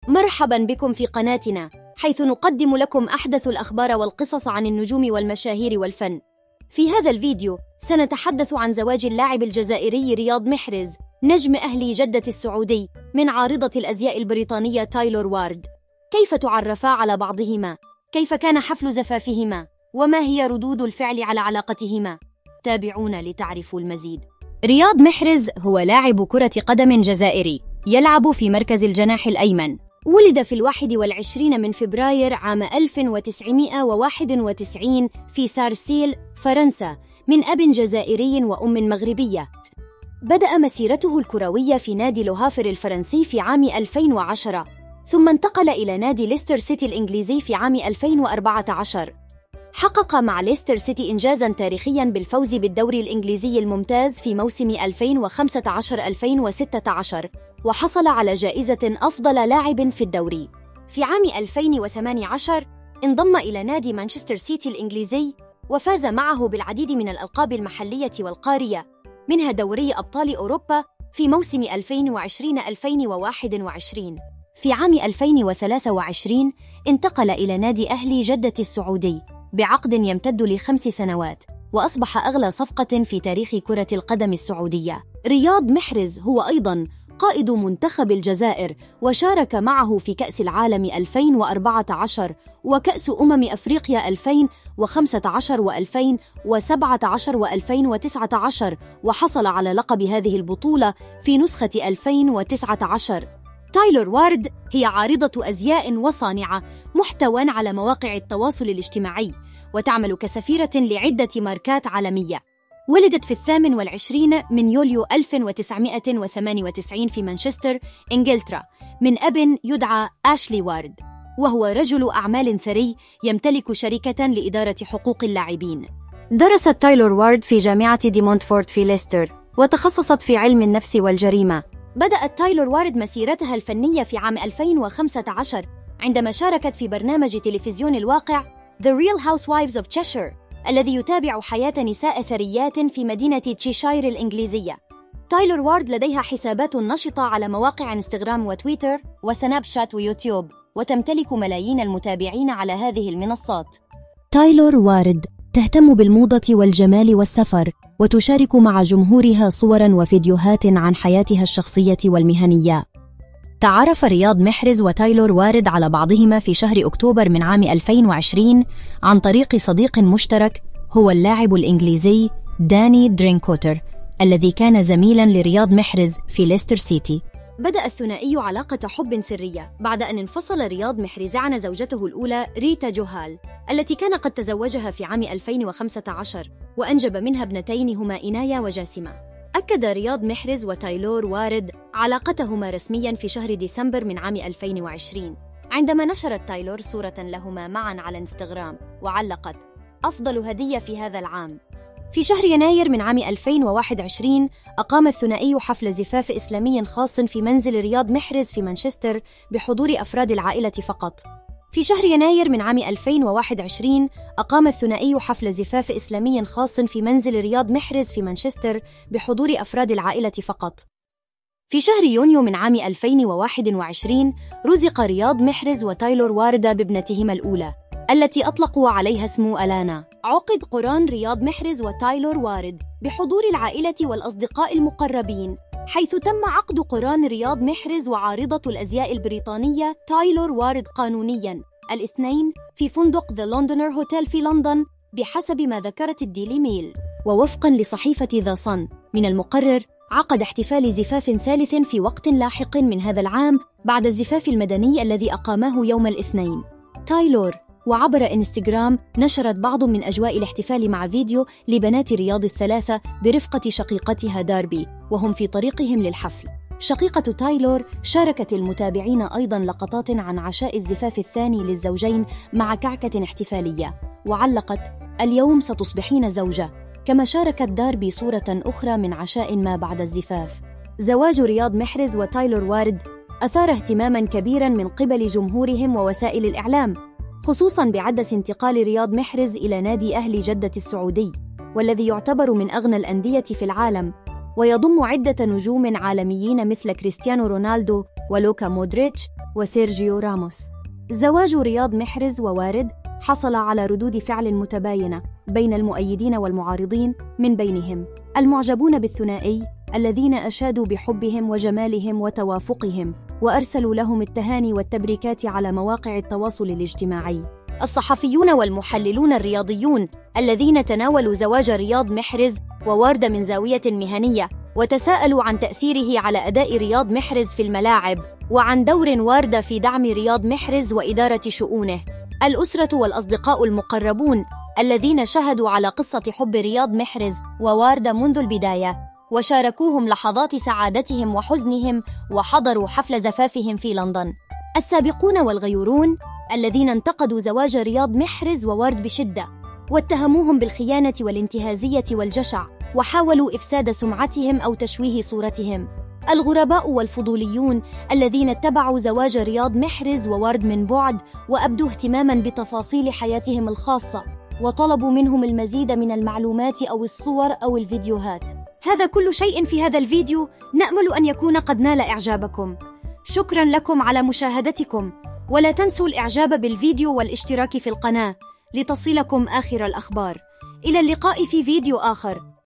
مرحباً بكم في قناتنا، حيث نقدم لكم أحدث الأخبار والقصص عن النجوم والمشاهير والفن. في هذا الفيديو سنتحدث عن زواج اللاعب الجزائري رياض محرز نجم أهلي جدة السعودي من عارضة الأزياء البريطانية تايلور وارد. كيف تعرفا على بعضهما؟ كيف كان حفل زفافهما؟ وما هي ردود الفعل على علاقتهما؟ تابعونا لتعرفوا المزيد. رياض محرز هو لاعب كرة قدم جزائري يلعب في مركز الجناح الأيمن. ولد في 21 من فبراير عام 1991 في سارسيل، فرنسا، من أب جزائري وأم مغربية. بدأ مسيرته الكروية في نادي لوهافر الفرنسي في عام 2010، ثم انتقل إلى نادي ليستر سيتي الإنجليزي في عام 2014. حقق مع ليستر سيتي إنجازاً تاريخياً بالفوز بالدوري الإنجليزي الممتاز في موسم 2015-2016، وحصل على جائزة أفضل لاعب في الدوري. في عام 2018 انضم إلى نادي مانشستر سيتي الإنجليزي، وفاز معه بالعديد من الألقاب المحلية والقارية، منها دوري أبطال أوروبا في موسم 2020-2021. في عام 2023 انتقل إلى نادي أهلي جدة السعودي بعقد يمتد ل5 سنوات، وأصبح أغلى صفقة في تاريخ كرة القدم السعودية. رياض محرز هو أيضاً قائد منتخب الجزائر، وشارك معه في كأس العالم 2014 وكأس أفريقيا 2015 و2017 و2019، وحصل على لقب هذه البطولة في نسخة 2019. تايلور وارد هي عارضة أزياء وصانعة محتوى على مواقع التواصل الاجتماعي، وتعمل كسفيرة لعدة ماركات عالمية. ولدت في 28 من يوليو 1998 في مانشستر، إنجلترا، من أب يدعى آشلي وارد، وهو رجل أعمال ثري يمتلك شركة لإدارة حقوق اللاعبين. درست تايلور وارد في جامعة دي مونتفورت في ليستر، وتخصصت في علم النفس والجريمة. بدأت تايلور وارد مسيرتها الفنية في عام 2015 عندما شاركت في برنامج تلفزيون الواقع The Real Housewives of Cheshire، الذي يتابع حياة نساء ثريات في مدينة تشيشاير الإنجليزية. تايلور وارد لديها حسابات نشطة على مواقع انستغرام وتويتر وسناب شات ويوتيوب، وتمتلك ملايين المتابعين على هذه المنصات. تايلور وارد تهتم بالموضة والجمال والسفر، وتشارك مع جمهورها صوراً وفيديوهات عن حياتها الشخصية والمهنية. تعرف رياض محرز وتايلور وارد على بعضهما في شهر أكتوبر من عام 2020 عن طريق صديق مشترك هو اللاعب الإنجليزي داني درينكوتر، الذي كان زميلاً لرياض محرز في ليستر سيتي. بدأ الثنائي علاقة حب سرية بعد أن انفصل رياض محرز عن زوجته الأولى ريتا جوهال، التي كان قد تزوجها في عام 2015، وأنجب منها ابنتين هما إنايا وجاسمة. أكد رياض محرز وتايلور وارد علاقتهما رسمياً في شهر ديسمبر من عام 2020، عندما نشرت تايلور صورة لهما معاً على انستغرام وعلقت: أفضل هدية في هذا العام. في شهر يناير من عام 2021 أقام الثنائي حفل زفاف إسلامي خاص في منزل رياض محرز في مانشستر بحضور أفراد العائلة فقط. في شهر يناير من عام 2021 أقام الثنائي حفل زفاف إسلامي خاص في منزل رياض محرز في مانشستر بحضور أفراد العائلة فقط. في شهر يونيو من عام 2021 رزق رياض محرز وتايلور وارد بابنتهما الأولى، التي أطلقوا عليها اسم ألانا. عقد قران رياض محرز وتايلور وارد بحضور العائلة والأصدقاء المقربين، حيث تم عقد قران رياض محرز وعارضة الأزياء البريطانية تايلور وارد قانونياً الاثنين في فندق The Londoner Hotel في لندن، بحسب ما ذكرت الديلي ميل. ووفقاً لصحيفة The Sun، من المقرر عقد احتفال زفاف ثالث في وقت لاحق من هذا العام بعد الزفاف المدني الذي أقامه يوم الاثنين. تايلور وعبر إنستغرام نشرت بعض من أجواء الاحتفال مع فيديو لبنات رياض الثلاثة برفقة شقيقتها داربي وهم في طريقهم للحفل. شقيقة تايلور شاركت المتابعين أيضاً لقطات عن عشاء الزفاف الثاني للزوجين مع كعكة احتفالية، وعلقت: اليوم ستصبحين زوجة. كما شاركت داربي صورة أخرى من عشاء ما بعد الزفاف. زواج رياض محرز وتايلور وارد أثار اهتماماً كبيراً من قبل جمهورهم ووسائل الإعلام، خصوصاً بعدس انتقال رياض محرز إلى نادي أهلي جدة السعودي، والذي يعتبر من أغنى الأندية في العالم، ويضم عدة نجوم عالميين مثل كريستيانو رونالدو ولوكا مودريتش وسيرجيو راموس. زواج رياض محرز ووارد حصل على ردود فعل متباينة بين المؤيدين والمعارضين، من بينهم المعجبون بالثنائي الذين أشادوا بحبهم وجمالهم وتوافقهم وأرسلوا لهم التهاني والتبريكات على مواقع التواصل الاجتماعي. الصحفيون والمحللون الرياضيون الذين تناولوا زواج رياض محرز ووارد من زاوية مهنية وتساءلوا عن تأثيره على أداء رياض محرز في الملاعب وعن دور وارد في دعم رياض محرز وإدارة شؤونه. الأسرة والأصدقاء المقربون الذين شهدوا على قصة حب رياض محرز ووارد منذ البداية وشاركوهم لحظات سعادتهم وحزنهم وحضروا حفل زفافهم في لندن. السابقون والغيورون الذين انتقدوا زواج رياض محرز ووارد بشدة واتهموهم بالخيانة والانتهازية والجشع وحاولوا إفساد سمعتهم أو تشويه صورتهم. الغرباء والفضوليون الذين اتبعوا زواج رياض محرز ووارد من بعد وأبدوا اهتماماً بتفاصيل حياتهم الخاصة وطلبوا منهم المزيد من المعلومات أو الصور أو الفيديوهات. هذا كل شيء في هذا الفيديو نأمل أن يكون قد نال إعجابكم. شكراً لكم على مشاهدتكم، ولا تنسوا الإعجاب بالفيديو والاشتراك في القناة لتصلكم آخر الأخبار. إلى اللقاء في فيديو آخر.